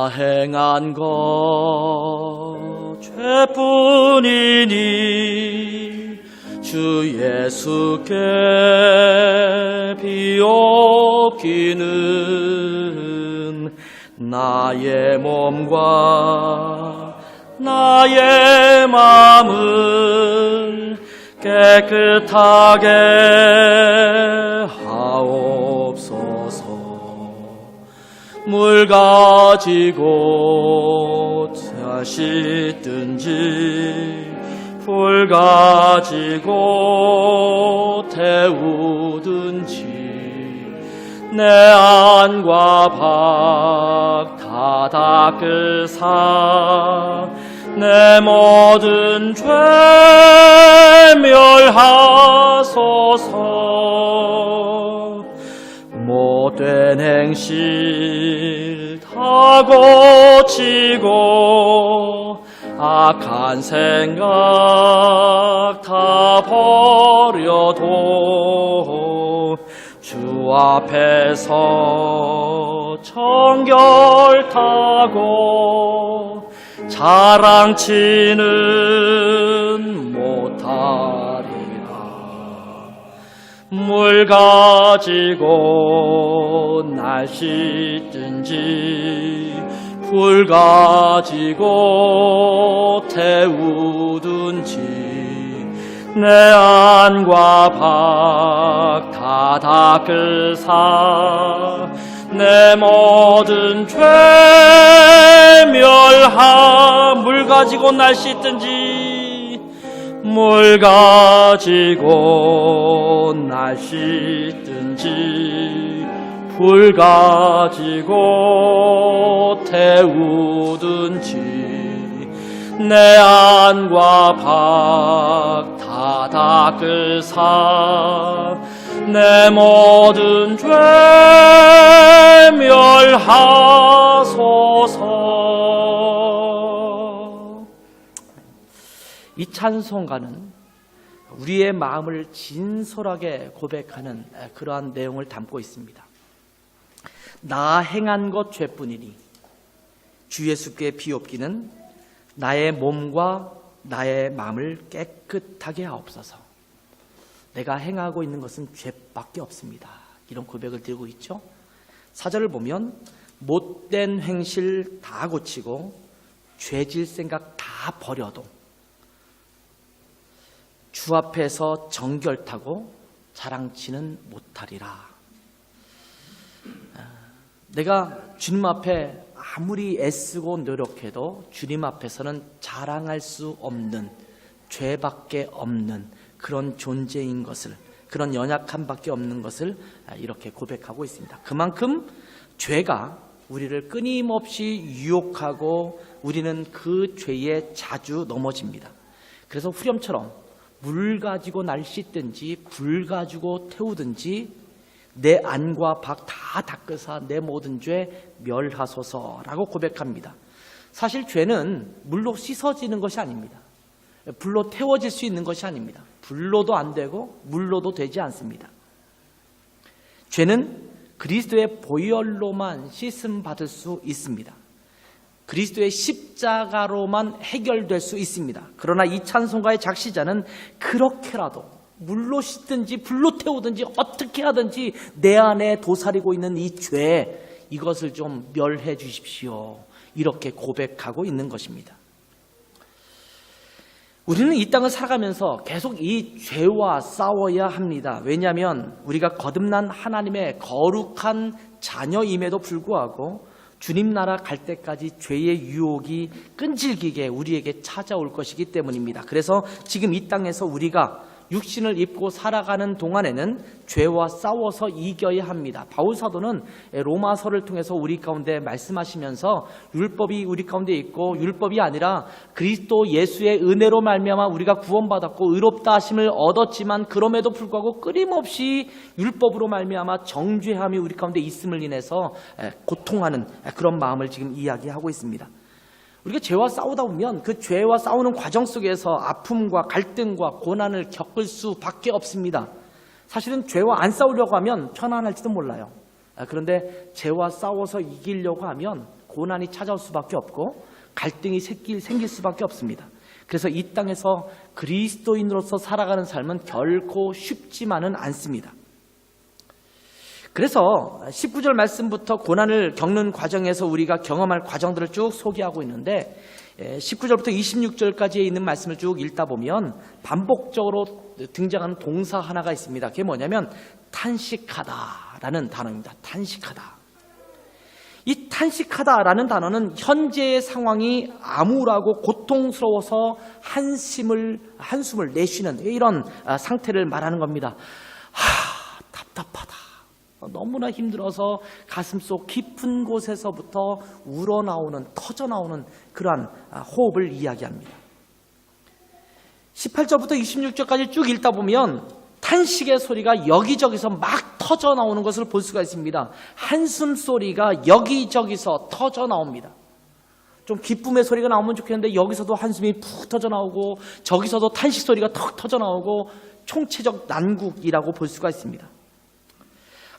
행한 것 죄뿐이니 주 예수께 비옵기는 나의 몸과 나의 마음을 깨끗하게 하옵소서. 물 가지고 씻든지 불 가지고 태우든지 내 안과 밖 다 닦으사 내 모든 죄 멸하소서. 못된 행실 다 고치고 악한 생각 다 버려도 주 앞에서 정결타고 자랑치는 못하리라. 물 가지고 날 씻든지 불 가지고 태우든지 내 안과 밖 다 닦으사 내 모든 죄 물 가지고 날 씻든지 물 가지고 날 씻든지 불 가지고 태우든지 내 안과 밖 다 닦으사 내 모든 죄 멸하소서. 이 찬송가는 우리의 마음을 진솔하게 고백하는 그러한 내용을 담고 있습니다. 나 행한 것 죄뿐이니 주 예수께 비옵기는 나의 몸과 나의 마음을 깨끗하게 하옵소서. 내가 행하고 있는 것은 죄밖에 없습니다. 이런 고백을 드리고 있죠. 4절을 보면 못된 행실 다 고치고 죄질 생각 다 버려도 주 앞에서 정결타고 자랑치는 못하리라. 내가 주님 앞에 아무리 애쓰고 노력해도 주님 앞에서는 자랑할 수 없는 죄밖에 없는 그런 존재인 것을, 그런 연약함밖에 없는 것을 이렇게 고백하고 있습니다. 그만큼 죄가 우리를 끊임없이 유혹하고 우리는 그 죄에 자주 넘어집니다. 그래서 후렴처럼 물 가지고 날 씻든지 불 가지고 태우든지 내 안과 밖 다 닦으사 내 모든 죄 멸하소서라고 고백합니다. 사실 죄는 물로 씻어지는 것이 아닙니다. 불로 태워질 수 있는 것이 아닙니다. 불로도 안 되고 물로도 되지 않습니다. 죄는 그리스도의 보혈로만 씻음 받을 수 있습니다. 그리스도의 십자가로만 해결될 수 있습니다. 그러나 이 찬송가의 작시자는 그렇게라도 물로 씻든지 불로 태우든지 어떻게 하든지 내 안에 도사리고 있는 이 죄, 이것을 좀 멸해 주십시오. 이렇게 고백하고 있는 것입니다. 우리는 이 땅을 살아가면서 계속 이 죄와 싸워야 합니다. 왜냐하면 우리가 거듭난 하나님의 거룩한 자녀임에도 불구하고 주님 나라 갈 때까지 죄의 유혹이 끈질기게 우리에게 찾아올 것이기 때문입니다. 그래서 지금 이 땅에서 우리가 육신을 입고 살아가는 동안에는 죄와 싸워서 이겨야 합니다. 바울 사도는 로마서를 통해서 우리 가운데 말씀하시면서 율법이 우리 가운데 있고 율법이 아니라 그리스도 예수의 은혜로 말미암아 우리가 구원받았고 의롭다 하심을 얻었지만 그럼에도 불구하고 끊임없이 율법으로 말미암아 정죄함이 우리 가운데 있음을 인해서 고통하는 그런 마음을 지금 이야기하고 있습니다. 우리가 죄와 싸우다 보면 그 죄와 싸우는 과정 속에서 아픔과 갈등과 고난을 겪을 수밖에 없습니다. 사실은 죄와 안 싸우려고 하면 편안할지도 몰라요. 그런데 죄와 싸워서 이기려고 하면 고난이 찾아올 수밖에 없고 갈등이 생길 수밖에 없습니다. 그래서 이 땅에서 그리스도인으로서 살아가는 삶은 결코 쉽지만은 않습니다. 그래서 19절 말씀부터 고난을 겪는 과정에서 우리가 경험할 과정들을 쭉 소개하고 있는데 19절부터 26절까지에 있는 말씀을 쭉 읽다 보면 반복적으로 등장하는 동사 하나가 있습니다. 그게 뭐냐면 탄식하다라는 단어입니다. 탄식하다. 이 탄식하다라는 단어는 현재의 상황이 암울하고 고통스러워서 한숨을 내쉬는 이런 상태를 말하는 겁니다. 답답하다. 너무나 힘들어서 가슴속 깊은 곳에서부터 우러나오는, 터져나오는 그러한 호흡을 이야기합니다. 18절부터 26절까지 쭉 읽다 보면 탄식의 소리가 여기저기서 막 터져나오는 것을 볼 수가 있습니다. 한숨 소리가 여기저기서 터져나옵니다. 좀 기쁨의 소리가 나오면 좋겠는데 여기서도 한숨이 푹 터져나오고 저기서도 탄식 소리가 턱 터져나오고 총체적 난국이라고 볼 수가 있습니다.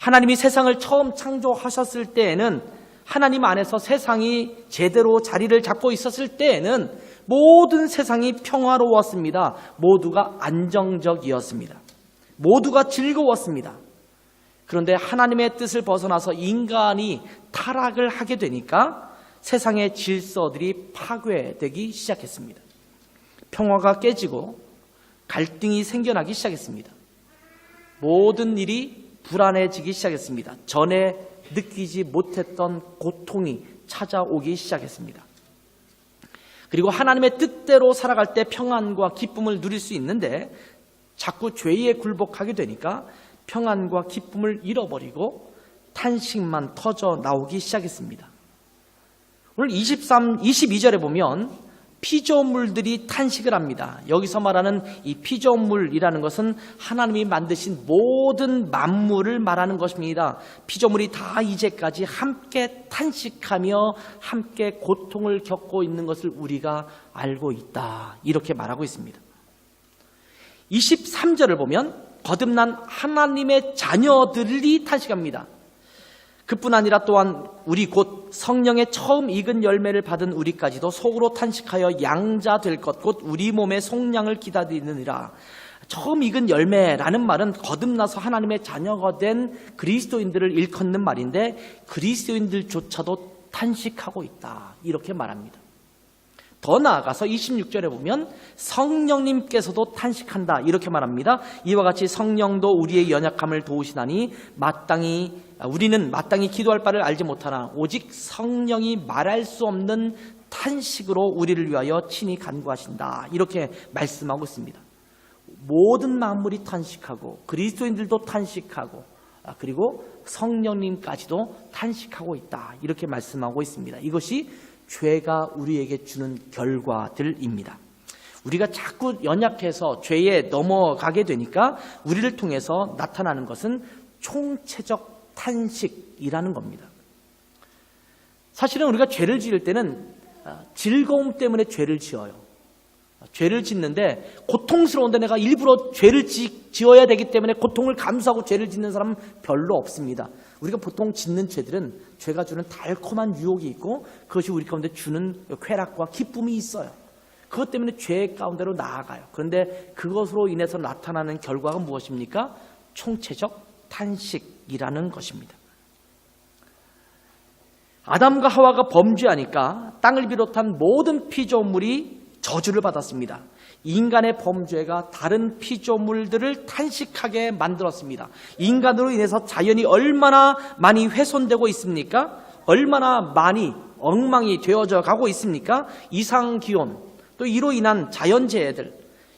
하나님이 세상을 처음 창조하셨을 때에는 하나님 안에서 세상이 제대로 자리를 잡고 있었을 때에는 모든 세상이 평화로웠습니다. 모두가 안정적이었습니다. 모두가 즐거웠습니다. 그런데 하나님의 뜻을 벗어나서 인간이 타락을 하게 되니까 세상의 질서들이 파괴되기 시작했습니다. 평화가 깨지고 갈등이 생겨나기 시작했습니다. 모든 일이 불안해지기 시작했습니다. 전에 느끼지 못했던 고통이 찾아오기 시작했습니다. 그리고 하나님의 뜻대로 살아갈 때 평안과 기쁨을 누릴 수 있는데 자꾸 죄에 굴복하게 되니까 평안과 기쁨을 잃어버리고 탄식만 터져 나오기 시작했습니다. 오늘 22절에 보면 피조물들이 탄식을 합니다. 여기서 말하는 이 피조물이라는 것은 하나님이 만드신 모든 만물을 말하는 것입니다. 피조물이 다 이제까지 함께 탄식하며 함께 고통을 겪고 있는 것을 우리가 알고 있다. 이렇게 말하고 있습니다. 23절을 보면 거듭난 하나님의 자녀들이 탄식합니다. 그뿐 아니라 또한 우리 곧 성령의 처음 익은 열매를 받은 우리까지도 속으로 탄식하여 양자 될 것 곧 우리 몸의 속량을 기다리느니라. 처음 익은 열매라는 말은 거듭나서 하나님의 자녀가 된 그리스도인들을 일컫는 말인데 그리스도인들조차도 탄식하고 있다. 이렇게 말합니다. 더 나아가서 26절에 보면 성령님께서도 탄식한다 이렇게 말합니다. 이와 같이 성령도 우리의 연약함을 도우시나니 우리는 마땅히 기도할 바를 알지 못하나 오직 성령이 말할 수 없는 탄식으로 우리를 위하여 친히 간구하신다 이렇게 말씀하고 있습니다. 모든 만물이 탄식하고 그리스도인들도 탄식하고 그리고 성령님까지도 탄식하고 있다 이렇게 말씀하고 있습니다. 이것이 죄가 우리에게 주는 결과들입니다. 우리가 자꾸 연약해서 죄에 넘어가게 되니까 우리를 통해서 나타나는 것은 총체적 탄식이라는 겁니다. 사실은 우리가 죄를 지을 때는 즐거움 때문에 죄를 지어요. 죄를 짓는데 고통스러운데 내가 일부러 죄를 지어야 되기 때문에 고통을 감수하고 죄를 짓는 사람은 별로 없습니다. 우리가 보통 짓는 죄들은 죄가 주는 달콤한 유혹이 있고 그것이 우리 가운데 주는 쾌락과 기쁨이 있어요. 그것 때문에 죄 가운데로 나아가요. 그런데 그것으로 인해서 나타나는 결과가 무엇입니까? 총체적 탄식이라는 것입니다. 아담과 하와가 범죄하니까 땅을 비롯한 모든 피조물이 저주를 받았습니다. 인간의 범죄가 다른 피조물들을 탄식하게 만들었습니다. 인간으로 인해서 자연이 얼마나 많이 훼손되고 있습니까? 얼마나 많이 엉망이 되어져 가고 있습니까? 이상기온, 또 이로 인한 자연재해들,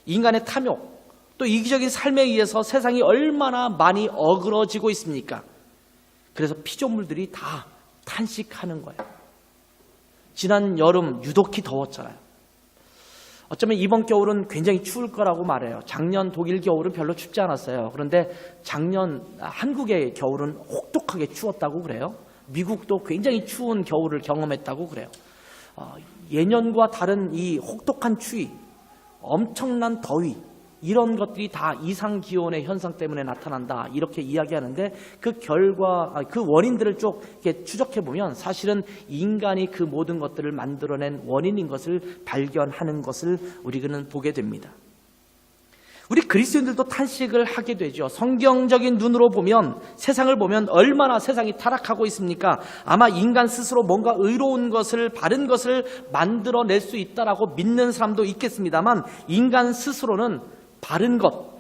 인간의 탐욕, 또 이기적인 삶에 의해서 세상이 얼마나 많이 어그러지고 있습니까? 그래서 피조물들이 다 탄식하는 거예요. 지난 여름 유독히 더웠잖아요. 어쩌면 이번 겨울은 굉장히 추울 거라고 말해요. 작년 독일 겨울은 별로 춥지 않았어요. 그런데 작년 한국의 겨울은 혹독하게 추웠다고 그래요. 미국도 굉장히 추운 겨울을 경험했다고 그래요. 예년과 다른 이 혹독한 추위, 엄청난 더위, 이런 것들이 다 이상기온의 현상 때문에 나타난다 이렇게 이야기하는데 그 결과, 그 원인들을 쭉 이렇게 추적해보면 사실은 인간이 그 모든 것들을 만들어낸 원인인 것을 발견하는 것을 우리는 보게 됩니다. 우리 그리스도인들도 탄식을 하게 되죠. 성경적인 눈으로 보면, 세상을 보면 얼마나 세상이 타락하고 있습니까? 아마 인간 스스로 뭔가 의로운 것을, 바른 것을 만들어낼 수 있다라고 믿는 사람도 있겠습니다만, 인간 스스로는 바른 것,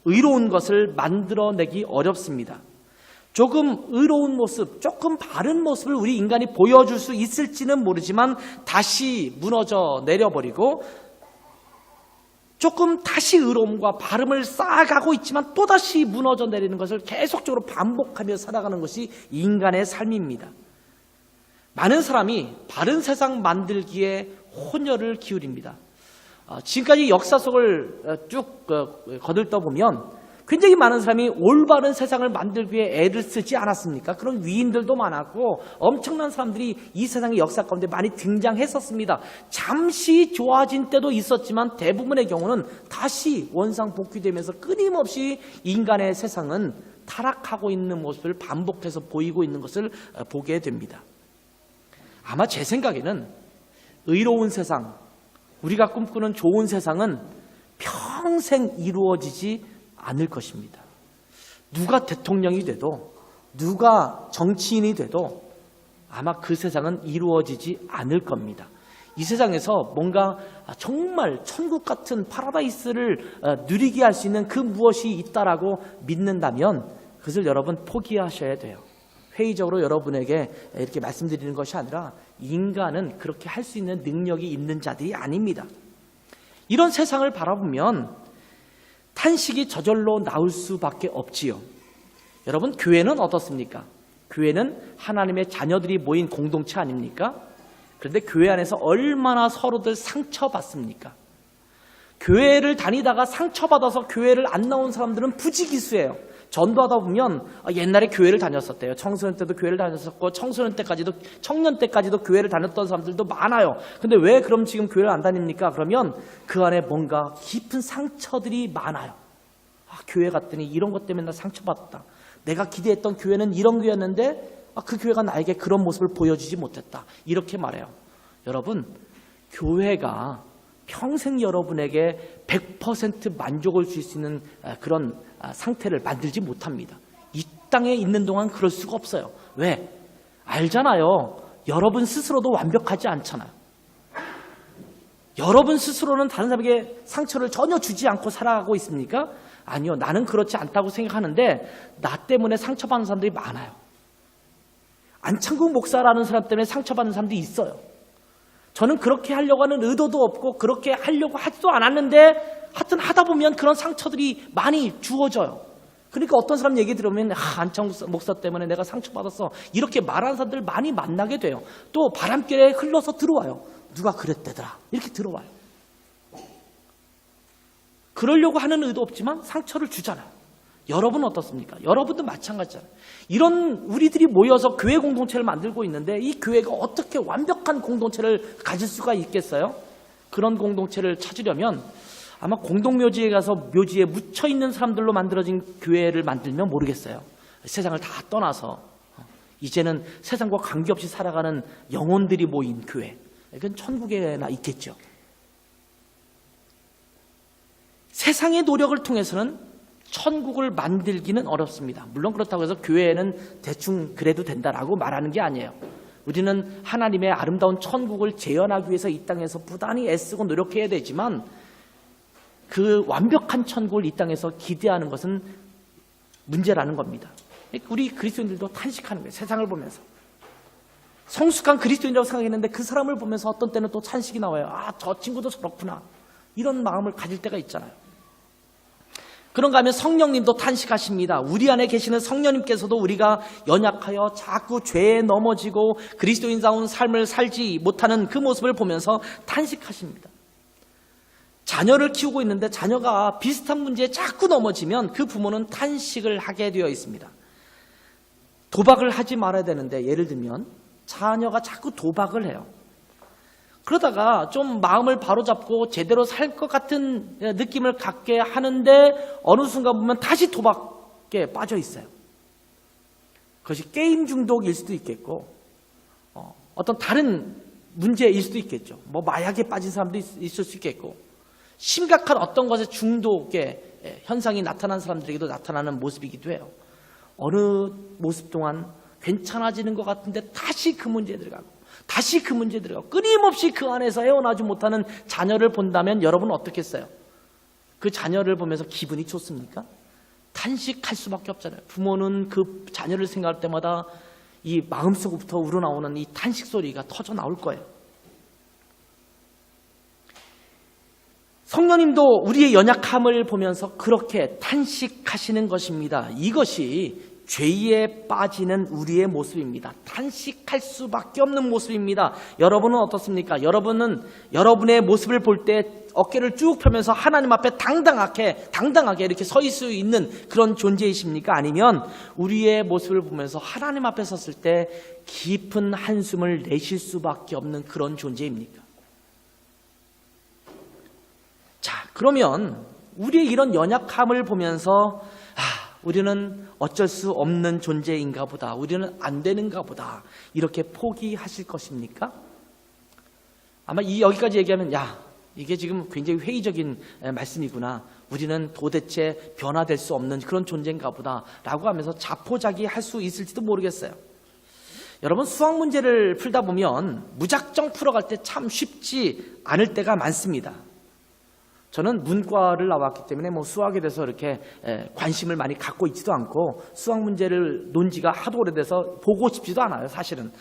의로운 것을 만들어내기 어렵습니다. 조금 의로운 모습, 조금 바른 모습을 우리 인간이 보여줄 수 있을지는 모르지만 다시 무너져 내려버리고 조금 다시 의로움과 바름을 쌓아가고 있지만 또다시 무너져 내리는 것을 계속적으로 반복하며 살아가는 것이 인간의 삶입니다. 많은 사람이 바른 세상 만들기에 혼혈을 기울입니다. 지금까지 역사 속을 쭉 거들떠 보면 굉장히 많은 사람이 올바른 세상을 만들기 위해 애를 쓰지 않았습니까? 그런 위인들도 많았고 엄청난 사람들이 이 세상의 역사 가운데 많이 등장했었습니다. 잠시 좋아진 때도 있었지만 대부분의 경우는 다시 원상복귀되면서 끊임없이 인간의 세상은 타락하고 있는 모습을 반복해서 보이고 있는 것을 보게 됩니다. 아마 제 생각에는 의로운 세상, 우리가 꿈꾸는 좋은 세상은 평생 이루어지지 않을 것입니다. 누가 대통령이 돼도, 누가 정치인이 돼도 아마 그 세상은 이루어지지 않을 겁니다. 이 세상에서 뭔가 정말 천국 같은 파라다이스를 누리게 할 수 있는 그 무엇이 있다라고 믿는다면 그것을 여러분 포기하셔야 돼요. 회의적으로 여러분에게 이렇게 말씀드리는 것이 아니라 인간은 그렇게 할 수 있는 능력이 있는 자들이 아닙니다. 이런 세상을 바라보면 탄식이 저절로 나올 수밖에 없지요. 여러분, 교회는 어떻습니까? 교회는 하나님의 자녀들이 모인 공동체 아닙니까? 그런데 교회 안에서 얼마나 서로들 상처받습니까? 교회를 다니다가 상처받아서 교회를 안 나온 사람들은 부지기수예요. 전도하다 보면 옛날에 교회를 다녔었대요. 청소년 때도 교회를 다녔었고 청년 때까지도 교회를 다녔던 사람들도 많아요. 근데 왜 그럼 지금 교회를 안 다닙니까? 그러면 그 안에 뭔가 깊은 상처들이 많아요. 교회 갔더니 이런 것 때문에 나 상처받았다. 내가 기대했던 교회는 이런 교회였는데 그 교회가 나에게 그런 모습을 보여주지 못했다. 이렇게 말해요. 여러분, 교회가 평생 여러분에게 100% 만족을 줄 수 있는 그런 상태를 만들지 못합니다. 이 땅에 있는 동안 그럴 수가 없어요. 왜? 알잖아요. 여러분 스스로도 완벽하지 않잖아요. 여러분 스스로는 다른 사람에게 상처를 전혀 주지 않고 살아가고 있습니까? 아니요. 나는 그렇지 않다고 생각하는데 나 때문에 상처받는 사람들이 많아요. 안창국 목사라는 사람 때문에 상처받는 사람들이 있어요. 저는 그렇게 하려고 하는 의도도 없고 그렇게 하려고 하지도 않았는데 하여튼 하다 보면 그런 상처들이 많이 주어져요. 그러니까 어떤 사람 얘기 들으면 안창국 목사 때문에 내가 상처받았어. 이렇게 말하는 사람들 많이 만나게 돼요. 또 바람결에 흘러서 들어와요. 누가 그랬대더라. 이렇게 들어와요. 그러려고 하는 의도 없지만 상처를 주잖아요. 여러분은 어떻습니까? 여러분도 마찬가지잖아요. 이런 우리들이 모여서 교회 공동체를 만들고 있는데 이 교회가 어떻게 완벽한 공동체를 가질 수가 있겠어요? 그런 공동체를 찾으려면 아마 공동묘지에 가서 묘지에 묻혀있는 사람들로 만들어진 교회를 만들면 모르겠어요. 세상을 다 떠나서 이제는 세상과 관계없이 살아가는 영혼들이 모인 교회. 이건 천국에나 있겠죠. 세상의 노력을 통해서는 천국을 만들기는 어렵습니다. 물론 그렇다고 해서 교회에는 대충 그래도 된다라고 말하는 게 아니에요. 우리는 하나님의 아름다운 천국을 재현하기 위해서 이 땅에서 부단히 애쓰고 노력해야 되지만 그 완벽한 천국을 이 땅에서 기대하는 것은 문제라는 겁니다. 우리 그리스도인들도 탄식하는 거예요. 세상을 보면서. 성숙한 그리스도인이라고 생각했는데 그 사람을 보면서 어떤 때는 또 탄식이 나와요. 저 친구도 저렇구나. 이런 마음을 가질 때가 있잖아요. 그런가 하면 성령님도 탄식하십니다. 우리 안에 계시는 성령님께서도 우리가 연약하여 자꾸 죄에 넘어지고 그리스도인다운 삶을 살지 못하는 그 모습을 보면서 탄식하십니다. 자녀를 키우고 있는데 자녀가 비슷한 문제에 자꾸 넘어지면 그 부모는 탄식을 하게 되어 있습니다. 도박을 하지 말아야 되는데 예를 들면 자녀가 자꾸 도박을 해요. 그러다가 좀 마음을 바로잡고 제대로 살 것 같은 느낌을 갖게 하는데 어느 순간 보면 다시 도박에 빠져 있어요. 그것이 게임 중독일 수도 있겠고 어떤 다른 문제일 수도 있겠죠. 뭐 마약에 빠진 사람도 있을 수 있겠고 심각한 어떤 것에 중독의 현상이 나타난 사람들에게도 나타나는 모습이기도 해요. 어느 모습 동안 괜찮아지는 것 같은데 다시 그 문제에 들어가고 다시 그 문제에 들어가고 끊임없이 그 안에서 헤어나지 못하는 자녀를 본다면 여러분은 어떻겠어요? 그 자녀를 보면서 기분이 좋습니까? 탄식할 수밖에 없잖아요. 부모는 그 자녀를 생각할 때마다 이 마음속부터 우러나오는 이 탄식 소리가 터져 나올 거예요. 성령님도 우리의 연약함을 보면서 그렇게 탄식하시는 것입니다. 이것이 죄에 빠지는 우리의 모습입니다. 탄식할 수밖에 없는 모습입니다. 여러분은 어떻습니까? 여러분은 여러분의 모습을 볼 때 어깨를 쭉 펴면서 하나님 앞에 당당하게 이렇게 서 있을 수 있는 그런 존재이십니까? 아니면 우리의 모습을 보면서 하나님 앞에 섰을 때 깊은 한숨을 내쉴 수밖에 없는 그런 존재입니까? 자, 그러면 우리의 이런 연약함을 보면서 우리는 어쩔 수 없는 존재인가 보다. 우리는 안 되는가 보다. 이렇게 포기하실 것입니까? 아마 여기까지 얘기하면 이게 지금 굉장히 회의적인 말씀이구나. 우리는 도대체 변화될 수 없는 그런 존재인가 보다 라고 하면서 자포자기할 수 있을지도 모르겠어요. 여러분 수학 문제를 풀다 보면 무작정 풀어갈 때 참 쉽지 않을 때가 많습니다. 저는 문과를 나왔기 때문에 수학에 대해서 이렇게 관심을 많이 갖고 있지도 않고 수학 문제를 논 지가 하도 오래돼서 보고 싶지도 않아요, 사실은.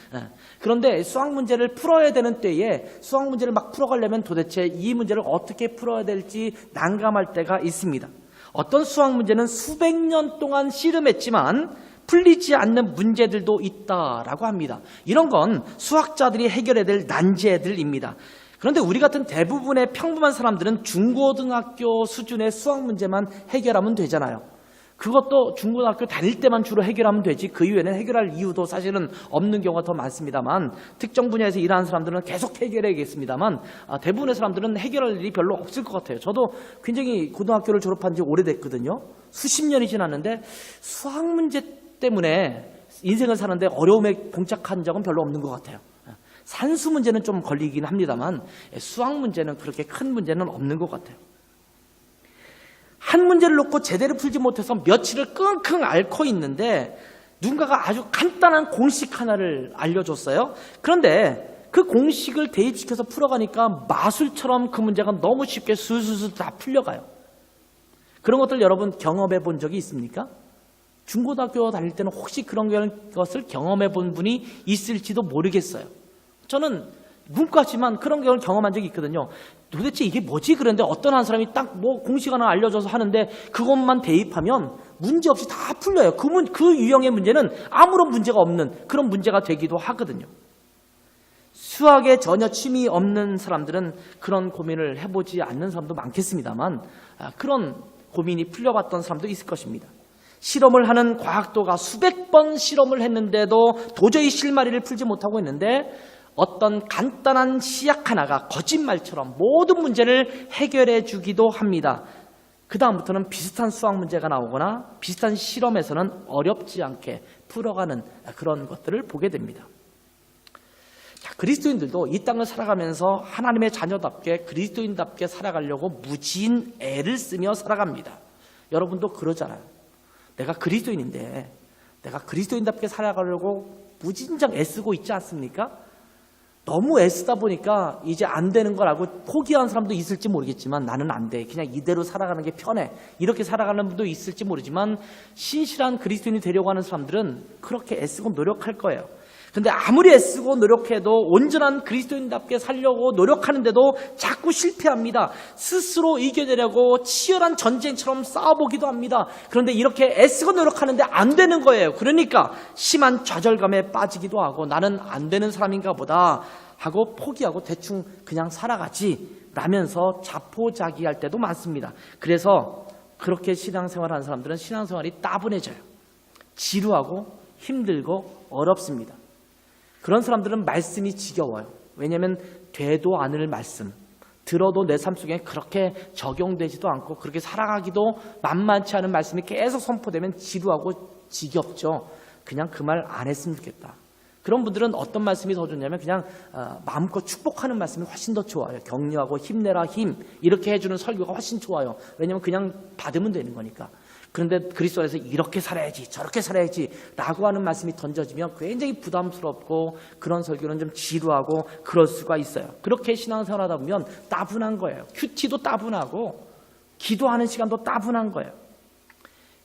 그런데 수학 문제를 풀어야 되는 때에 수학 문제를 막 풀어가려면 도대체 이 문제를 어떻게 풀어야 될지 난감할 때가 있습니다. 어떤 수학 문제는 수백 년 동안 씨름했지만 풀리지 않는 문제들도 있다라고 합니다. 이런 건 수학자들이 해결해야 될 난제들입니다. 그런데 우리 같은 대부분의 평범한 사람들은 중고등학교 수준의 수학 문제만 해결하면 되잖아요. 그것도 중고등학교 다닐 때만 주로 해결하면 되지 그 이후에는 해결할 이유도 사실은 없는 경우가 더 많습니다만 특정 분야에서 일하는 사람들은 계속 해결해야겠습니다만 대부분의 사람들은 해결할 일이 별로 없을 것 같아요. 저도 굉장히 고등학교를 졸업한 지 오래됐거든요. 수십 년이 지났는데 수학 문제 때문에 인생을 사는데 어려움에 봉착한 적은 별로 없는 것 같아요. 산수 문제는 좀 걸리긴 합니다만 수학 문제는 그렇게 큰 문제는 없는 것 같아요. 한 문제를 놓고 제대로 풀지 못해서 며칠을 끙끙 앓고 있는데 누군가가 아주 간단한 공식 하나를 알려줬어요. 그런데 그 공식을 대입시켜서 풀어가니까 마술처럼 그 문제가 너무 쉽게 술술술 다 풀려가요. 그런 것들 여러분 경험해 본 적이 있습니까? 중고등학교 다닐 때는 혹시 그런 것을 경험해 본 분이 있을지도 모르겠어요. 저는 문과지만 그런 걸 경험한 적이 있거든요. 도대체 이게 뭐지? 그런데 어떤 한 사람이 딱 공식 하나 알려줘서 하는데 그것만 대입하면 문제 없이 다 풀려요. 그 유형의 문제는 아무런 문제가 없는 그런 문제가 되기도 하거든요. 수학에 전혀 취미 없는 사람들은 그런 고민을 해보지 않는 사람도 많겠습니다만 그런 고민이 풀려봤던 사람도 있을 것입니다. 실험을 하는 과학도가 수백 번 실험을 했는데도 도저히 실마리를 풀지 못하고 있는데 어떤 간단한 시약 하나가 거짓말처럼 모든 문제를 해결해 주기도 합니다. 그 다음부터는 비슷한 수학 문제가 나오거나 비슷한 실험에서는 어렵지 않게 풀어가는 그런 것들을 보게 됩니다. 자, 그리스도인들도 이 땅을 살아가면서 하나님의 자녀답게 그리스도인답게 살아가려고 무진 애를 쓰며 살아갑니다. 여러분도 그러잖아요. 내가 그리스도인인데 내가 그리스도인답게 살아가려고 무진장 애쓰고 있지 않습니까? 너무 애쓰다 보니까 이제 안 되는 걸 알고 포기한 사람도 있을지 모르겠지만 나는 안 돼. 그냥 이대로 살아가는 게 편해. 이렇게 살아가는 분도 있을지 모르지만 신실한 그리스도인이 되려고 하는 사람들은 그렇게 애쓰고 노력할 거예요. 근데 아무리 애쓰고 노력해도 온전한 그리스도인답게 살려고 노력하는데도 자꾸 실패합니다. 스스로 이겨내려고 치열한 전쟁처럼 싸워보기도 합니다. 그런데 이렇게 애쓰고 노력하는데 안 되는 거예요. 그러니까 심한 좌절감에 빠지기도 하고 나는 안 되는 사람인가 보다 하고 포기하고 대충 그냥 살아가지 라면서 자포자기할 때도 많습니다. 그래서 그렇게 신앙생활하는 사람들은 신앙생활이 따분해져요. 지루하고 힘들고 어렵습니다. 그런 사람들은 말씀이 지겨워요. 왜냐하면 되도 않을 말씀, 들어도 내 삶 속에 그렇게 적용되지도 않고 그렇게 살아가기도 만만치 않은 말씀이 계속 선포되면 지루하고 지겹죠. 그냥 그 말 안 했으면 좋겠다. 그런 분들은 어떤 말씀이 더 좋냐면 그냥 마음껏 축복하는 말씀이 훨씬 더 좋아요. 격려하고 힘내라 힘 이렇게 해주는 설교가 훨씬 좋아요. 왜냐하면 그냥 받으면 되는 거니까. 그런데 그리스도 안에서 이렇게 살아야지 저렇게 살아야지 라고 하는 말씀이 던져지면 굉장히 부담스럽고 그런 설교는 좀 지루하고 그럴 수가 있어요. 그렇게 신앙생활 하다 보면 따분한 거예요. 큐티도 따분하고 기도하는 시간도 따분한 거예요.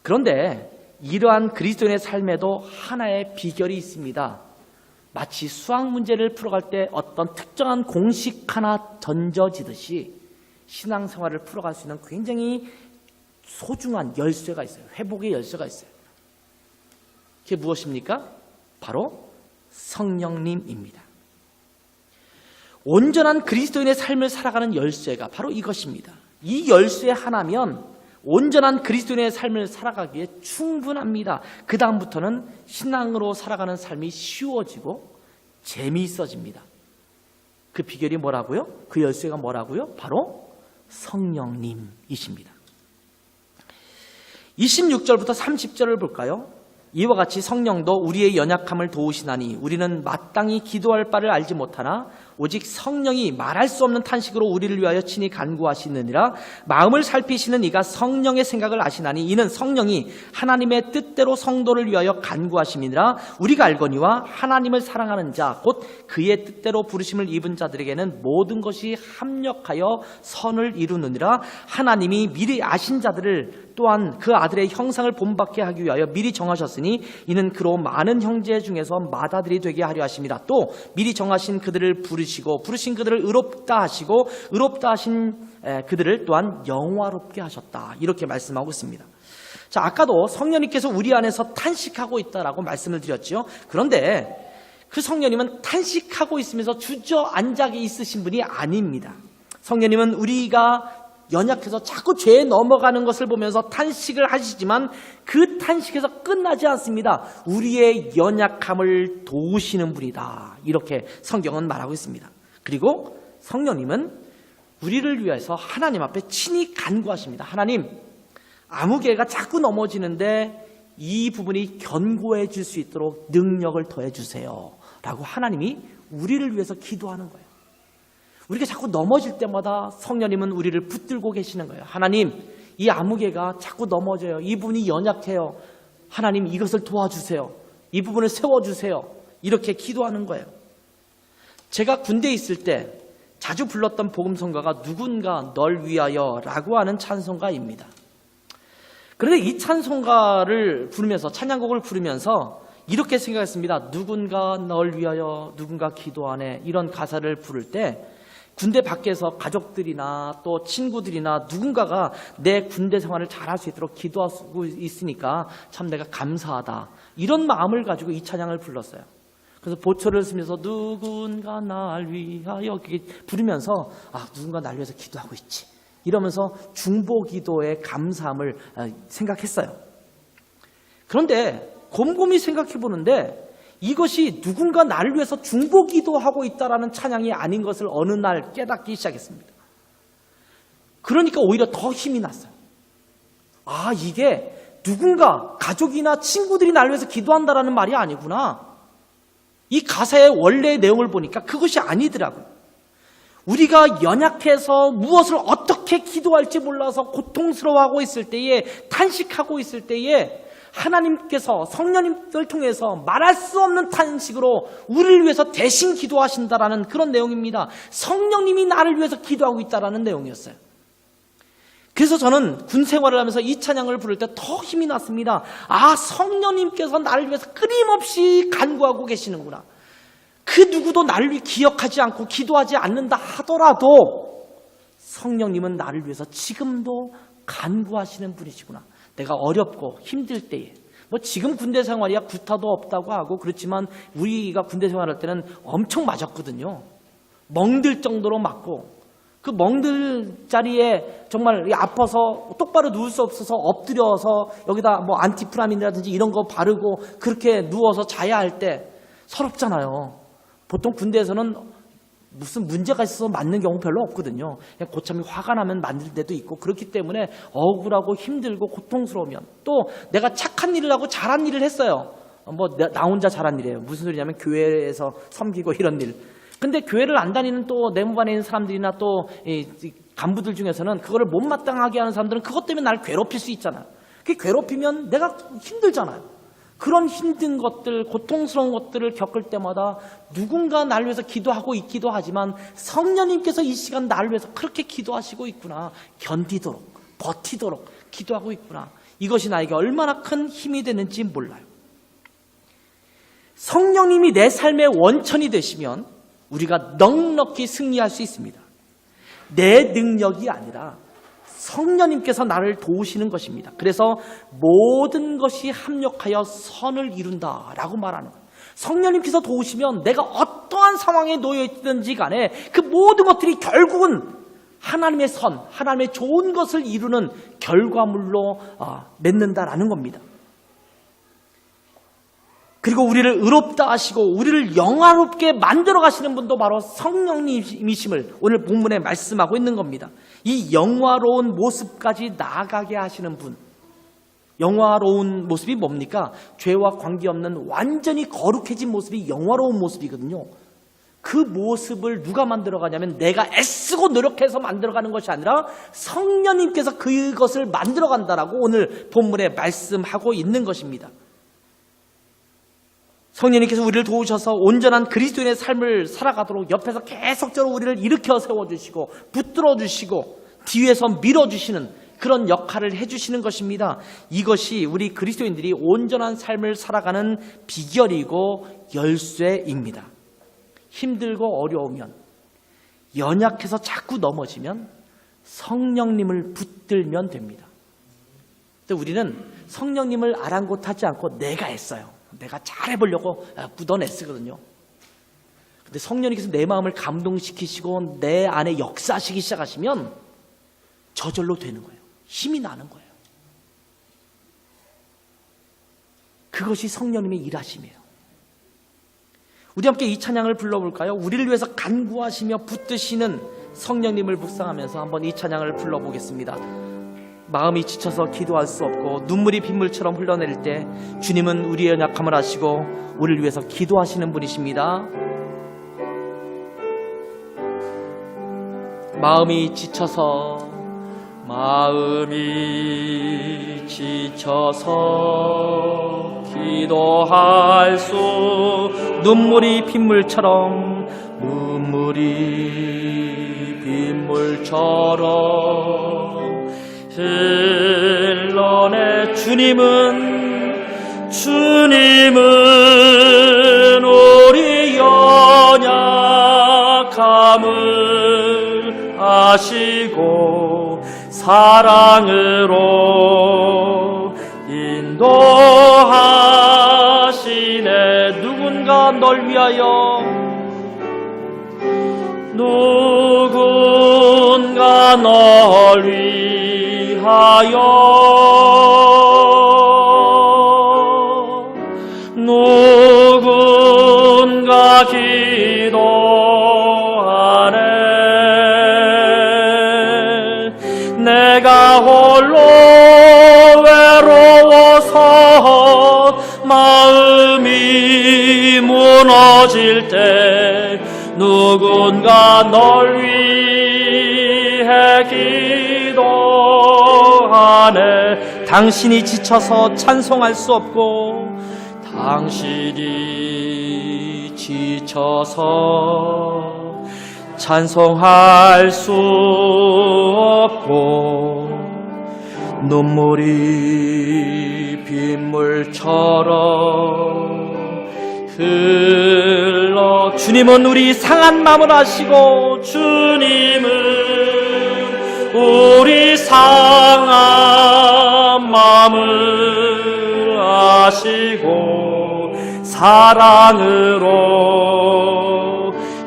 그런데 이러한 그리스도인의 삶에도 하나의 비결이 있습니다. 마치 수학 문제를 풀어갈 때 어떤 특정한 공식 하나 던져지듯이 신앙생활을 풀어갈 수 있는 굉장히 소중한 열쇠가 있어요. 회복의 열쇠가 있어요. 그게 무엇입니까? 바로 성령님입니다. 온전한 그리스도인의 삶을 살아가는 열쇠가 바로 이것입니다. 이 열쇠 하나면 온전한 그리스도인의 삶을 살아가기에 충분합니다. 그 다음부터는 신앙으로 살아가는 삶이 쉬워지고 재미있어집니다. 그 비결이 뭐라고요? 그 열쇠가 뭐라고요? 바로 성령님이십니다. 26절부터 30절을 볼까요? 이와 같이 성령도 우리의 연약함을 도우시나니 우리는 마땅히 기도할 바를 알지 못하나 오직 성령이 말할 수 없는 탄식으로 우리를 위하여 친히 간구하시느니라. 마음을 살피시는 이가 성령의 생각을 아시나니 이는 성령이 하나님의 뜻대로 성도를 위하여 간구하심이니라. 우리가 알거니와 하나님을 사랑하는 자 곧 그의 뜻대로 부르심을 입은 자들에게는 모든 것이 합력하여 선을 이루느니라. 하나님이 미리 아신 자들을 또한 그 아들의 형상을 본받게 하기 위하여 미리 정하셨으니 이는 그로 많은 형제 중에서 맏아들이 되게 하려 하심이라. 또 미리 정하신 그들을 부르신 그들을 의롭다 하시고 의롭다 하신 그들을 또한 영화롭게 하셨다. 이렇게 말씀하고 있습니다. 자, 아까도 성령님께서 우리 안에서 탄식하고 있다라고 말씀을 드렸죠. 그런데 그 성령님은 탄식하고 있으면서 주저앉아 있으신 분이 아닙니다. 성령님은 우리가 연약해서 자꾸 죄에 넘어가는 것을 보면서 탄식을 하시지만 그 탄식에서 끝나지 않습니다. 우리의 연약함을 도우시는 분이다. 이렇게 성경은 말하고 있습니다. 그리고 성령님은 우리를 위해서 하나님 앞에 친히 간구하십니다. 하나님, 아무개가 자꾸 넘어지는데 이 부분이 견고해질 수 있도록 능력을 더해 주세요. 라고 하나님이 우리를 위해서 기도하는 거예요. 우리가 자꾸 넘어질 때마다 성령님은 우리를 붙들고 계시는 거예요. 하나님, 이 아무개가 자꾸 넘어져요. 이 부분이 연약해요. 하나님, 이것을 도와주세요. 이 부분을 세워주세요. 이렇게 기도하는 거예요. 제가 군대에 있을 때 자주 불렀던 복음성가가 누군가 널 위하여 라고 하는 찬송가입니다. 그런데 이 찬송가를 부르면서 찬양곡을 부르면서 이렇게 생각했습니다. 누군가 널 위하여 누군가 기도하네 이런 가사를 부를 때 군대 밖에서 가족들이나 또 친구들이나 누군가가 내 군대 생활을 잘할 수 있도록 기도하고 있으니까 참 내가 감사하다. 이런 마음을 가지고 이 찬양을 불렀어요. 그래서 보초를 쓰면서 누군가 날 위하여 이렇게 부르면서 누군가 날 위해서 기도하고 있지. 이러면서 중보기도의 감사함을 생각했어요. 그런데 곰곰이 생각해 보는데 이것이 누군가 나를 위해서 중보기도하고 있다라는 찬양이 아닌 것을 어느 날 깨닫기 시작했습니다. 그러니까 오히려 더 힘이 났어요. 이게 누군가 가족이나 친구들이 나를 위해서 기도한다라는 말이 아니구나. 이 가사의 원래의 내용을 보니까 그것이 아니더라고요. 우리가 연약해서 무엇을 어떻게 기도할지 몰라서 고통스러워하고 있을 때에 탄식하고 있을 때에 하나님께서 성령님을 통해서 말할 수 없는 탄식으로 우리를 위해서 대신 기도하신다라는 그런 내용입니다. 성령님이 나를 위해서 기도하고 있다라는 내용이었어요. 그래서 저는 군 생활을 하면서 이 찬양을 부를 때 더 힘이 났습니다. 성령님께서 나를 위해서 끊임없이 간구하고 계시는구나. 그 누구도 나를 기억하지 않고 기도하지 않는다 하더라도 성령님은 나를 위해서 지금도 간구하시는 분이시구나. 내가 어렵고 힘들 때에 지금 군대 생활이야 구타도 없다고 하고 그렇지만 우리가 군대 생활할 때는 엄청 맞았거든요. 멍들 정도로 맞고 그 멍들 자리에 정말 아파서 똑바로 누울 수 없어서 엎드려서 여기다 안티프라민이라든지 이런 거 바르고 그렇게 누워서 자야 할 때 서럽잖아요. 보통 군대에서는 무슨 문제가 있어서 맞는 경우 별로 없거든요. 그냥 고참이 화가 나면 맞는 데도 있고, 그렇기 때문에 억울하고 힘들고 고통스러우면, 또 내가 착한 일을 하고 잘한 일을 했어요. 나 혼자 잘한 일이에요. 무슨 소리냐면 교회에서 섬기고 이런 일. 근데 교회를 안 다니는 또 내무반에 있는 사람들이나 또 이 간부들 중에서는 그거를 못마땅하게 하는 사람들은 그것 때문에 나를 괴롭힐 수 있잖아요. 그게 괴롭히면 내가 힘들잖아요. 그런 힘든 것들, 고통스러운 것들을 겪을 때마다 누군가 나를 위해서 기도하고 있기도 하지만 성령님께서 이 시간 나를 위해서 그렇게 기도하시고 있구나. 견디도록, 버티도록 기도하고 있구나. 이것이 나에게 얼마나 큰 힘이 되는지 몰라요. 성령님이 내 삶의 원천이 되시면 우리가 넉넉히 승리할 수 있습니다. 내 능력이 아니라 성령님께서 나를 도우시는 것입니다. 그래서 모든 것이 합력하여 선을 이룬다라고 말하는 거예요. 성령님께서 도우시면 내가 어떠한 상황에 놓여 있든지 간에 그 모든 것들이 결국은 하나님의 선, 하나님의 좋은 것을 이루는 결과물로 맺는다라는 겁니다. 그리고 우리를 의롭다 하시고 우리를 영화롭게 만들어 가시는 분도 바로 성령님이심을 오늘 본문에 말씀하고 있는 겁니다. 이 영화로운 모습까지 나아가게 하시는 분. 영화로운 모습이 뭡니까? 죄와 관계없는 완전히 거룩해진 모습이 영화로운 모습이거든요. 그 모습을 누가 만들어가냐면 내가 애쓰고 노력해서 만들어가는 것이 아니라 성령님께서 그것을 만들어간다라고 오늘 본문에 말씀하고 있는 것입니다. 성령님께서 우리를 도우셔서 온전한 그리스도인의 삶을 살아가도록 옆에서 계속적으로 우리를 일으켜 세워주시고 붙들어주시고 뒤에서 밀어주시는 그런 역할을 해주시는 것입니다. 이것이 우리 그리스도인들이 온전한 삶을 살아가는 비결이고 열쇠입니다. 힘들고 어려우면, 연약해서 자꾸 넘어지면 성령님을 붙들면 됩니다. 근데 우리는 성령님을 아랑곳하지 않고 내가 애써요. 내가 잘해보려고 묻어냈거든요. 근데 성령님께서 내 마음을 감동시키시고 내 안에 역사하시기 시작하시면 저절로 되는 거예요. 힘이 나는 거예요. 그것이 성령님의 일하심이에요. 우리 함께 이 찬양을 불러볼까요? 우리를 위해서 간구하시며 붙드시는 성령님을 묵상하면서 한번 이 찬양을 불러보겠습니다. 마음이 지쳐서 기도할 수 없고 눈물이 빗물처럼 흘러내릴 때 주님은 우리의 연약함을 아시고 우리를 위해서 기도하시는 분이십니다. 마음이 지쳐서 기도할 수 눈물이 빗물처럼 흘러내 주님은 우리 연약함을 아시고 사랑으로 인도하시네. 누군가 널 위하여 누군가 기도하네. 내가 홀로 외로워서 마음이 무너질 때 누군가 널 위해 기도하네. 당신이 지쳐서 찬송할 수 없고 당신이 지쳐서 찬송할 수 없고 눈물이 빗물처럼 흘러 주님은 우리 상한 마음을 아시고 주님은 우리 상한 마음을 아시고 사랑으로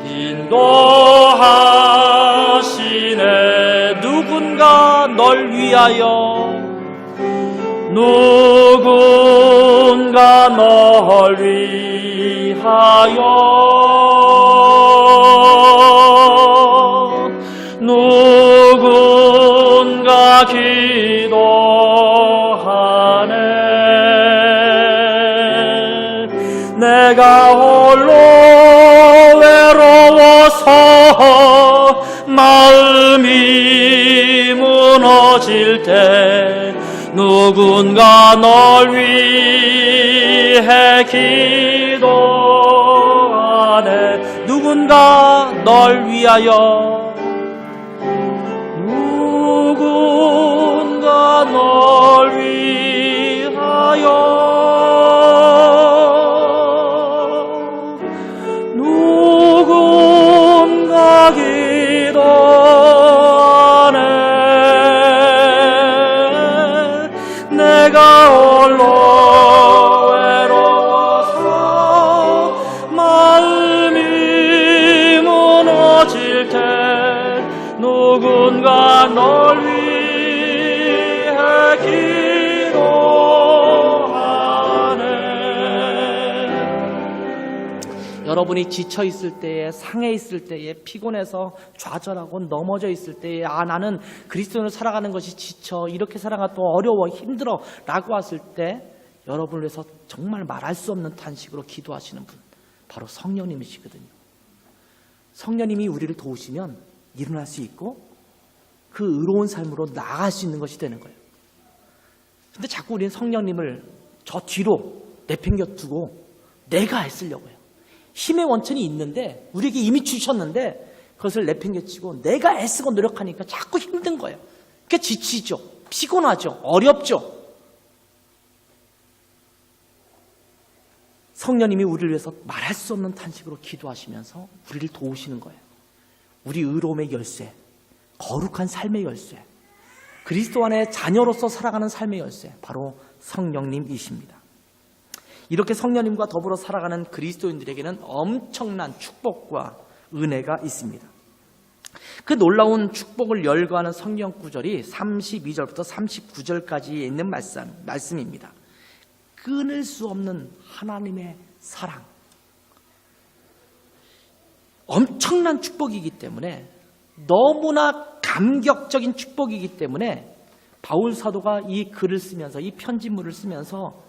인도하시네. 누군가 널 위하여 누군가 널 위하여 내가 홀로 외로워서 마음이 무너질 때 누군가 널 위해 기도하네. 누군가 널 위하여, 누군가 널 위하여, 누군가 기도하네. 내가 홀로 외로워서 마음이 무너질 때 누군가 널 위해 기도하네. 여러분이 지쳐 있을 때에, 상해 있을 때에, 피곤해서 좌절하고 넘어져 있을 때에, 나는 그리스도인으로 살아가는 것이 지쳐, 이렇게 살아가 또 어려워, 힘들어 라고 했을 때 여러분을 위해서 정말 말할 수 없는 탄식으로 기도하시는 분, 바로 성령님이시거든요. 성령님이 우리를 도우시면 일어날 수 있고 그 의로운 삶으로 나아갈 수 있는 것이 되는 거예요. 근데 자꾸 우리는 성령님을 저 뒤로 내팽겨 두고 내가 애쓰려고 해요. 힘의 원천이 있는데, 우리에게 이미 주셨는데 그것을 내팽개치고 내가 애쓰고 노력하니까 자꾸 힘든 거예요. 그러니까 지치죠, 피곤하죠, 어렵죠. 성령님이 우리를 위해서 말할 수 없는 탄식으로 기도하시면서 우리를 도우시는 거예요. 우리 의로움의 열쇠, 거룩한 삶의 열쇠, 그리스도 안에 자녀로서 살아가는 삶의 열쇠, 바로 성령님이십니다. 이렇게 성령님과 더불어 살아가는 그리스도인들에게는 엄청난 축복과 은혜가 있습니다. 그 놀라운 축복을 열거하는 성경 구절이 32절부터 39절까지 있는 말씀입니다. 끊을 수 없는 하나님의 사랑. 엄청난 축복이기 때문에, 너무나 감격적인 축복이기 때문에 바울 사도가 이 글을 쓰면서, 이 편지물을 쓰면서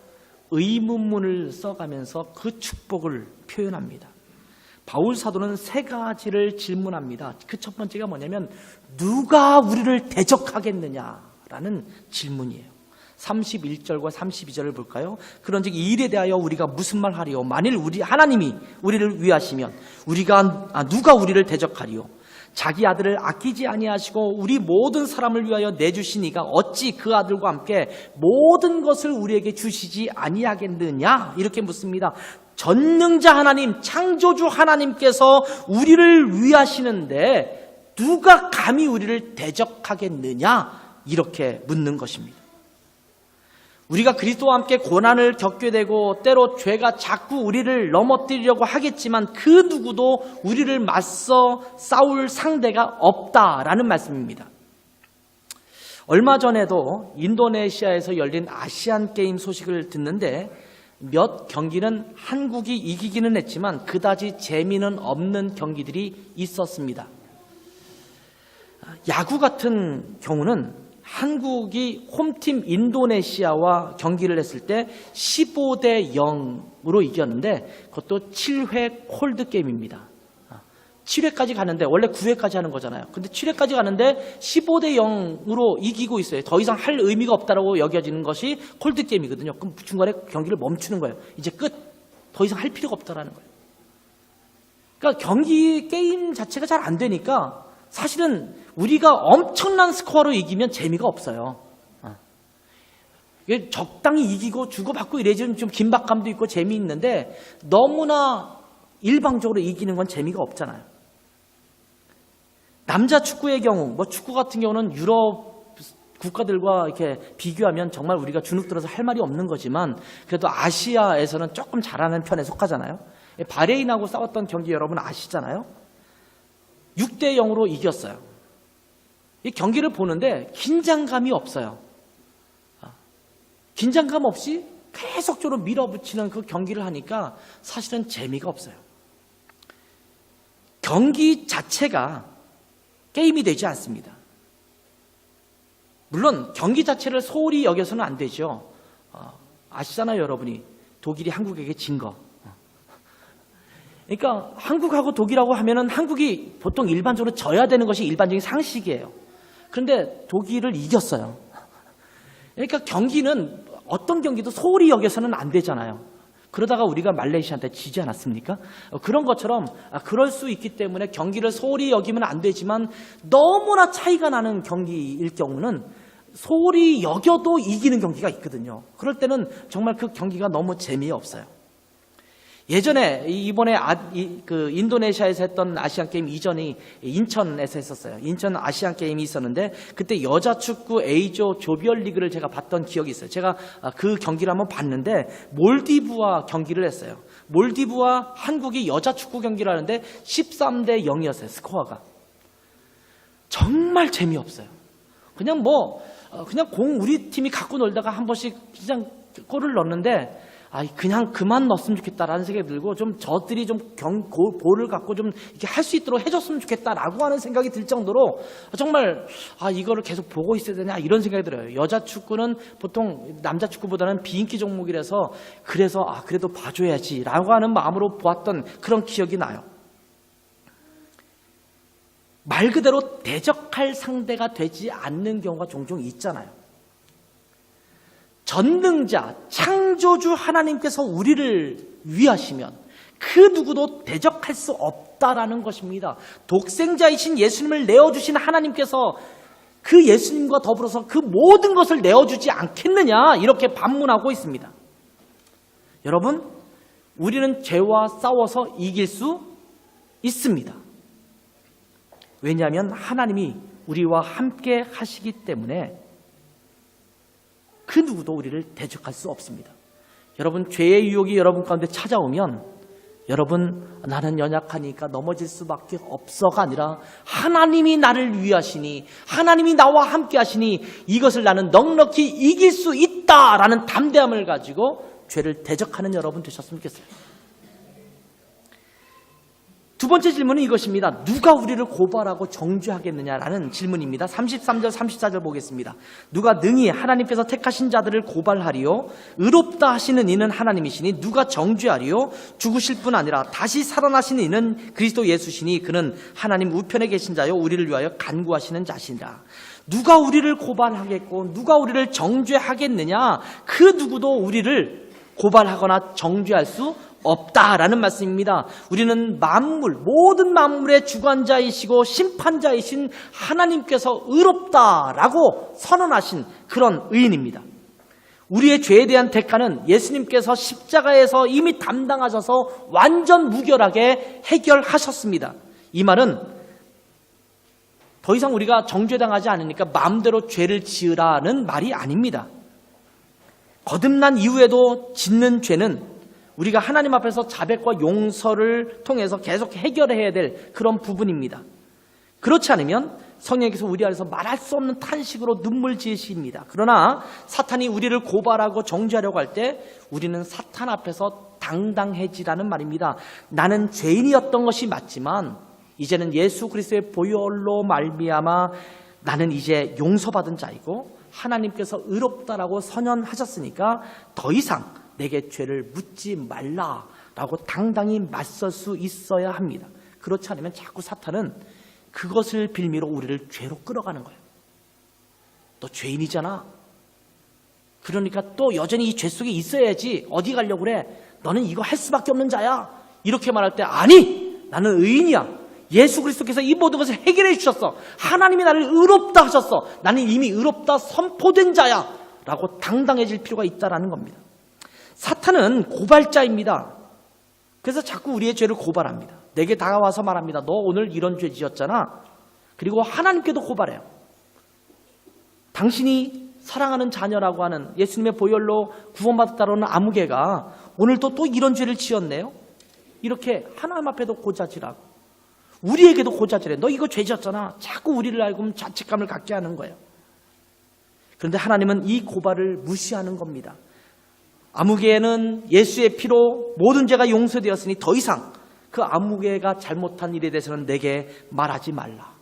의문문을 써가면서 그 축복을 표현합니다. 바울 사도는 세 가지를 질문합니다. 그 첫 번째가 뭐냐면, 누가 우리를 대적하겠느냐라는 질문이에요. 31절과 32절을 볼까요? 그런즉 이 일에 대하여 우리가 무슨 말 하리요? 만일 하나님이 우리를 위하시면 누가 우리를 대적하리요? 자기 아들을 아끼지 아니하시고 우리 모든 사람을 위하여 내주시니가 어찌 그 아들과 함께 모든 것을 우리에게 주시지 아니하겠느냐? 이렇게 묻습니다. 전능자 하나님, 창조주 하나님께서 우리를 위하시는데 누가 감히 우리를 대적하겠느냐? 이렇게 묻는 것입니다. 우리가 그리스도와 함께 고난을 겪게 되고 때로 죄가 자꾸 우리를 넘어뜨리려고 하겠지만 그 누구도 우리를 맞서 싸울 상대가 없다라는 말씀입니다. 얼마 전에도 인도네시아에서 열린 아시안 게임 소식을 듣는데, 몇 경기는 한국이 이기기는 했지만 그다지 재미는 없는 경기들이 있었습니다. 야구 같은 경우는 한국이 홈팀 인도네시아와 경기를 했을 때 15대 0으로 이겼는데, 그것도 7회 콜드 게임입니다. 7회까지 가는데, 원래 9회까지 하는 거잖아요. 근데 7회까지 가는데 15대 0으로 이기고 있어요. 더 이상 할 의미가 없다라고 여겨지는 것이 콜드 게임이거든요. 그럼 중간에 경기를 멈추는 거예요. 이제 끝. 더 이상 할 필요가 없다라는 거예요. 그러니까 경기 게임 자체가 잘 안 되니까 사실은 우리가 엄청난 스코어로 이기면 재미가 없어요. 적당히 이기고 주고받고 이래지면 좀 긴박감도 있고 재미있는데, 너무나 일방적으로 이기는 건 재미가 없잖아요. 남자 축구의 경우, 축구 같은 경우는 유럽 국가들과 이렇게 비교하면 정말 우리가 주눅 들어서 할 말이 없는 거지만, 그래도 아시아에서는 조금 잘하는 편에 속하잖아요. 바레인하고 싸웠던 경기 여러분 아시잖아요. 6대 0으로 이겼어요. 이 경기를 보는데 긴장감이 없어요. 긴장감 없이 계속적으로 밀어붙이는 그 경기를 하니까 사실은 재미가 없어요. 경기 자체가 게임이 되지 않습니다. 물론 경기 자체를 소홀히 여겨서는 안 되죠. 아시잖아요, 여러분이. 독일이 한국에게 진 거. 그러니까 한국하고 독일하고 하면은 한국이 보통 일반적으로 져야 되는 것이 일반적인 상식이에요. 그런데 독일을 이겼어요. 그러니까 경기는 어떤 경기도 소홀히 여겨서는 안 되잖아요. 그러다가 우리가 말레이시아한테 지지 않았습니까? 그런 것처럼 그럴 수 있기 때문에 경기를 소홀히 여기면 안 되지만 너무나 차이가 나는 경기일 경우는 소홀히 여겨도 이기는 경기가 있거든요. 그럴 때는 정말 그 경기가 너무 재미없어요. 예전에 이번에 인도네시아에서 했던 아시안 게임 이전이 인천에서 했었어요. 인천 아시안 게임이 있었는데 그때 여자 축구 A조 조별 리그를 제가 봤던 기억이 있어요. 제가 그 경기를 한번 봤는데 몰디브와 경기를 했어요. 몰디브와 한국이 여자 축구 경기를 하는데 13대 0이었어요. 스코어가. 정말 재미없어요. 그냥 그냥 공 우리 팀이 갖고 놀다가 한 번씩 그냥 골을 넣었는데 그냥 그만 넣었으면 좋겠다라는 생각이 들고 좀 저들이 좀 볼을 갖고 좀 이렇게 할 수 있도록 해줬으면 좋겠다라고 하는 생각이 들 정도로 정말 이거를 계속 보고 있어야 되냐 이런 생각이 들어요. 여자 축구는 보통 남자 축구보다는 비인기 종목이라서 그래도 봐줘야지라고 하는 마음으로 보았던 그런 기억이 나요. 말 그대로 대적할 상대가 되지 않는 경우가 종종 있잖아요. 전능자, 창조주 하나님께서 우리를 위하시면 그 누구도 대적할 수 없다라는 것입니다. 독생자이신 예수님을 내어주신 하나님께서 그 예수님과 더불어서 그 모든 것을 내어주지 않겠느냐 이렇게 반문하고 있습니다. 여러분, 우리는 죄와 싸워서 이길 수 있습니다. 왜냐하면 하나님이 우리와 함께 하시기 때문에 그 누구도 우리를 대적할 수 없습니다. 여러분, 죄의 유혹이 여러분 가운데 찾아오면 여러분, 나는 연약하니까 넘어질 수밖에 없어가 아니라 하나님이 나를 위하시니 하나님이 나와 함께 하시니 이것을 나는 넉넉히 이길 수 있다라는 담대함을 가지고 죄를 대적하는 여러분 되셨으면 좋겠어요. 두 번째 질문은 이것입니다. 누가 우리를 고발하고 정죄하겠느냐라는 질문입니다. 33절 34절 보겠습니다. 누가 능히 하나님께서 택하신 자들을 고발하리요 의롭다 하시는 이는 하나님이시니 누가 정죄하리요 죽으실 뿐 아니라 다시 살아나신 이는 그리스도 예수시니 그는 하나님 우편에 계신 자요 우리를 위하여 간구하시는 자시니라. 누가 우리를 고발하겠고 누가 우리를 정죄하겠느냐? 그 누구도 우리를 고발하거나 정죄할 수 없다라는 말씀입니다. 우리는 모든 만물의 주관자이시고 심판자이신 하나님께서 의롭다라고 선언하신 그런 의인입니다. 우리의 죄에 대한 대가는 예수님께서 십자가에서 이미 담당하셔서 완전 무결하게 해결하셨습니다. 이 말은 더 이상 우리가 정죄당하지 않으니까 마음대로 죄를 지으라는 말이 아닙니다. 거듭난 이후에도 짓는 죄는 우리가 하나님 앞에서 자백과 용서를 통해서 계속 해결해야 될 그런 부분입니다. 그렇지 않으면 성령께서 우리 안에서 말할 수 없는 탄식으로 눈물 지으십니다. 그러나 사탄이 우리를 고발하고 정죄하려고 할 때 우리는 사탄 앞에서 당당해지라는 말입니다. 나는 죄인이었던 것이 맞지만 이제는 예수 그리스도의 보혈로 말미암아 나는 이제 용서받은 자이고 하나님께서 의롭다라고 선언하셨으니까 더 이상 내게 죄를 묻지 말라라고 당당히 맞설 수 있어야 합니다. 그렇지 않으면 자꾸 사탄은 그것을 빌미로 우리를 죄로 끌어가는 거예요. 너 죄인이잖아. 그러니까 또 여전히 이 죄 속에 있어야지. 어디 가려고 그래? 너는 이거 할 수밖에 없는 자야. 이렇게 말할 때 아니! 나는 의인이야. 예수 그리스도께서 이 모든 것을 해결해 주셨어. 하나님이 나를 의롭다 하셨어. 나는 이미 의롭다 선포된 자야. 라고 당당해질 필요가 있다는 겁니다. 사탄은 고발자입니다. 그래서 자꾸 우리의 죄를 고발합니다. 내게 다가와서 말합니다. 너 오늘 이런 죄 지었잖아. 그리고 하나님께도 고발해요. 당신이 사랑하는 자녀라고 하는 예수님의 보혈로 구원받았다는 아무개가 오늘도 또 이런 죄를 지었네요. 이렇게 하나님 앞에도 고자질하고 우리에게도 고자질해. 너 이거 죄 지었잖아. 자꾸 우리를 알고 자책감을 갖게 하는 거예요. 그런데 하나님은 이 고발을 무시하는 겁니다. 아무개는 예수의 피로 모든 죄가 용서되었으니 더 이상 그 아무개가 잘못한 일에 대해서는 내게 말하지 말라.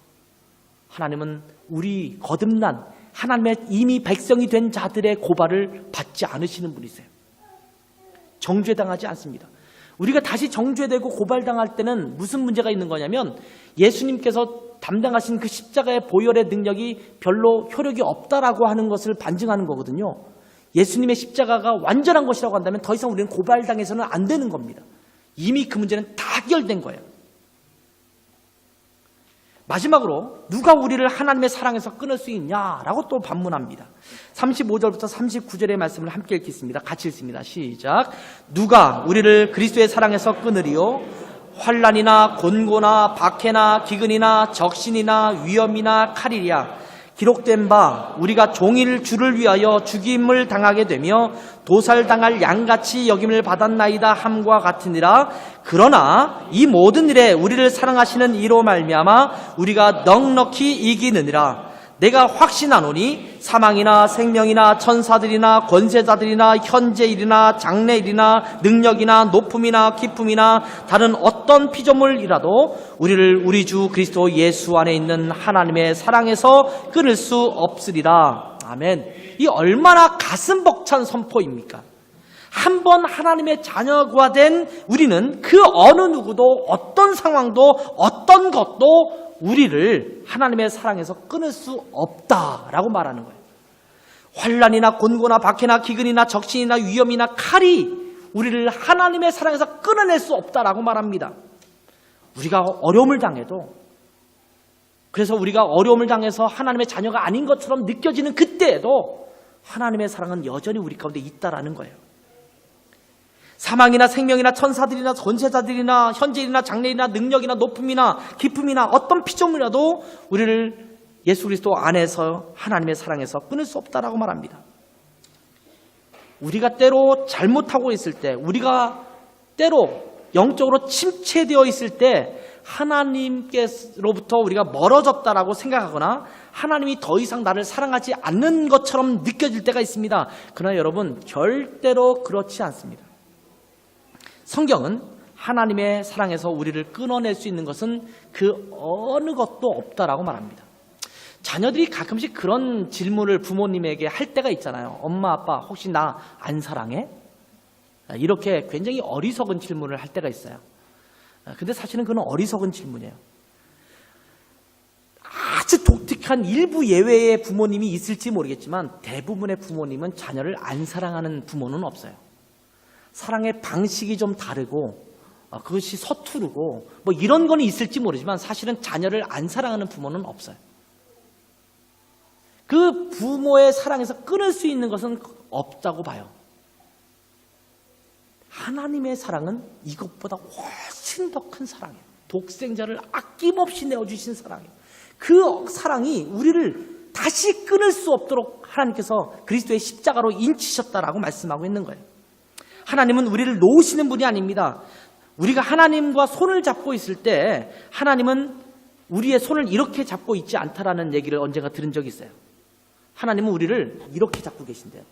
하나님은 우리 거듭난 하나님의 이미 백성이 된 자들의 고발을 받지 않으시는 분이세요. 정죄당하지 않습니다. 우리가 다시 정죄되고 고발당할 때는 무슨 문제가 있는 거냐면 예수님께서 담당하신 그 십자가의 보혈의 능력이 별로 효력이 없다라고 하는 것을 반증하는 거거든요. 예수님의 십자가가 완전한 것이라고 한다면 더 이상 우리는 고발당해서는 안 되는 겁니다. 이미 그 문제는 다 해결된 거예요. 마지막으로 누가 우리를 하나님의 사랑에서 끊을 수 있냐라고 또 반문합니다. 35절부터 39절의 말씀을 함께 읽겠습니다. 같이 읽습니다. 시작. 누가 우리를 그리스도의 사랑에서 끊으리요? 환난이나 곤고나 박해나 기근이나 적신이나 위험이나 칼이랴. 기록된 바 우리가 종일 주를 위하여 죽임을 당하게 되며 도살당할 양같이 여김을 받았나이다 함과 같으니라. 그러나 이 모든 일에 우리를 사랑하시는 이로 말미암아 우리가 넉넉히 이기느니라. 내가 확신하노니 사망이나 생명이나 천사들이나 권세자들이나 현재일이나 장래일이나 능력이나 높음이나 기쁨이나 다른 어떤 피조물이라도 우리를 우리 주 그리스도 예수 안에 있는 하나님의 사랑에서 끊을 수 없으리라. 아멘. 이 얼마나 가슴 벅찬 선포입니까? 한번 하나님의 자녀가 된 우리는 그 어느 누구도 어떤 상황도 어떤 것도 우리를 하나님의 사랑에서 끊을 수 없다라고 말하는 거예요. 환난이나 곤고나 박해나 기근이나 적신이나 위험이나 칼이 우리를 하나님의 사랑에서 끊어낼 수 없다라고 말합니다. 우리가 어려움을 당해도, 그래서 우리가 어려움을 당해서 하나님의 자녀가 아닌 것처럼 느껴지는 그때에도 하나님의 사랑은 여전히 우리 가운데 있다라는 거예요. 사망이나 생명이나 천사들이나 권세자들이나 현재일이나 장래일이나 능력이나 높음이나 기쁨이나 어떤 피조물이라도 우리를 예수 그리스도 안에서 하나님의 사랑에서 끊을 수 없다라고 말합니다. 우리가 때로 잘못하고 있을 때, 우리가 때로 영적으로 침체되어 있을 때 하나님께로부터 우리가 멀어졌다라고 생각하거나 하나님이 더 이상 나를 사랑하지 않는 것처럼 느껴질 때가 있습니다. 그러나 여러분, 절대로 그렇지 않습니다. 성경은 하나님의 사랑에서 우리를 끊어낼 수 있는 것은 그 어느 것도 없다라고 말합니다. 자녀들이 가끔씩 그런 질문을 부모님에게 할 때가 있잖아요. 엄마, 아빠, 혹시 나 안 사랑해? 이렇게 굉장히 어리석은 질문을 할 때가 있어요. 근데 사실은 그건 어리석은 질문이에요. 아주 독특한 일부 예외의 부모님이 있을지 모르겠지만 대부분의 부모님은 자녀를 안 사랑하는 부모는 없어요. 사랑의 방식이 좀 다르고 그것이 서투르고 뭐 이런 건 있을지 모르지만 사실은 자녀를 안 사랑하는 부모는 없어요. 그 부모의 사랑에서 끊을 수 있는 것은 없다고 봐요. 하나님의 사랑은 이것보다 훨씬 더 큰 사랑이에요. 독생자를 아낌없이 내어주신 사랑이에요. 그 사랑이 우리를 다시 끊을 수 없도록 하나님께서 그리스도의 십자가로 인치셨다라고 말씀하고 있는 거예요. 하나님은 우리를 놓으시는 분이 아닙니다. 우리가 하나님과 손을 잡고 있을 때 하나님은 우리의 손을 이렇게 잡고 있지 않다라는 얘기를 언젠가 들은 적이 있어요. 하나님은 우리를 이렇게 잡고 계신대요.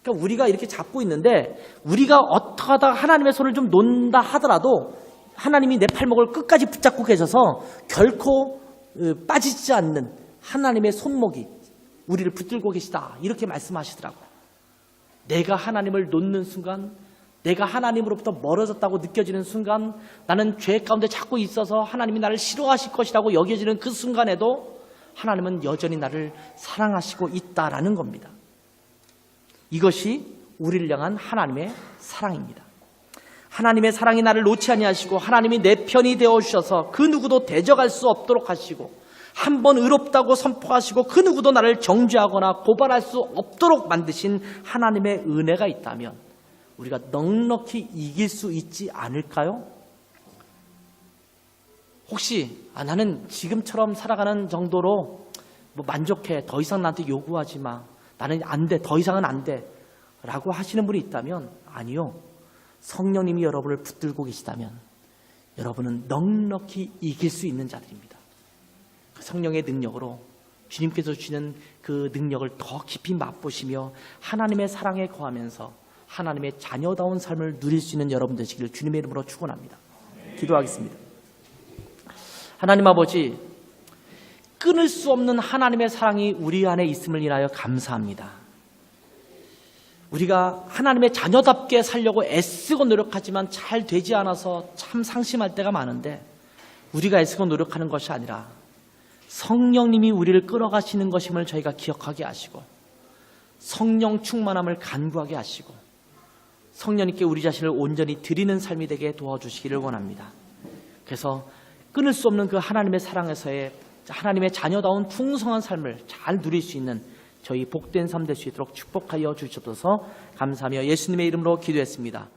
그러니까 우리가 이렇게 잡고 있는데 우리가 어떻게 하다가 하나님의 손을 좀 놓는다 하더라도 하나님이 내 팔목을 끝까지 붙잡고 계셔서 결코 빠지지 않는 하나님의 손목이 우리를 붙들고 계시다, 이렇게 말씀하시더라고요. 내가 하나님을 놓는 순간, 내가 하나님으로부터 멀어졌다고 느껴지는 순간, 나는 죄 가운데 자꾸 있어서 하나님이 나를 싫어하실 것이라고 여겨지는 그 순간에도 하나님은 여전히 나를 사랑하시고 있다라는 겁니다. 이것이 우리를 향한 하나님의 사랑입니다. 하나님의 사랑이 나를 놓지 아니하시고 하나님이 내 편이 되어주셔서 그 누구도 대적할 수 없도록 하시고 한번 의롭다고 선포하시고 그 누구도 나를 정죄하거나 고발할 수 없도록 만드신 하나님의 은혜가 있다면 우리가 넉넉히 이길 수 있지 않을까요? 혹시 나는 지금처럼 살아가는 정도로 만족해, 더 이상 나한테 요구하지 마, 나는 안 돼, 더 이상은 안 돼 라고 하시는 분이 있다면 아니요. 성령님이 여러분을 붙들고 계시다면 여러분은 넉넉히 이길 수 있는 자들입니다. 그 성령의 능력으로 주님께서 주시는 그 능력을 더 깊이 맛보시며 하나님의 사랑에 거하면서 하나님의 자녀다운 삶을 누릴 수 있는 여러분 되시기를 주님의 이름으로 축원합니다. 기도하겠습니다. 하나님 아버지, 끊을 수 없는 하나님의 사랑이 우리 안에 있음을 인하여 감사합니다. 우리가 하나님의 자녀답게 살려고 애쓰고 노력하지만 잘 되지 않아서 참 상심할 때가 많은데, 우리가 애쓰고 노력하는 것이 아니라 성령님이 우리를 끌어가시는 것임을 저희가 기억하게 하시고, 성령 충만함을 간구하게 하시고, 성령님께 우리 자신을 온전히 드리는 삶이 되게 도와주시기를 원합니다. 그래서 끊을 수 없는 그 하나님의 사랑에서의 하나님의 자녀다운 풍성한 삶을 잘 누릴 수 있는 저희 복된 삶 될 수 있도록 축복하여 주시옵소서. 감사하며 예수님의 이름으로 기도했습니다.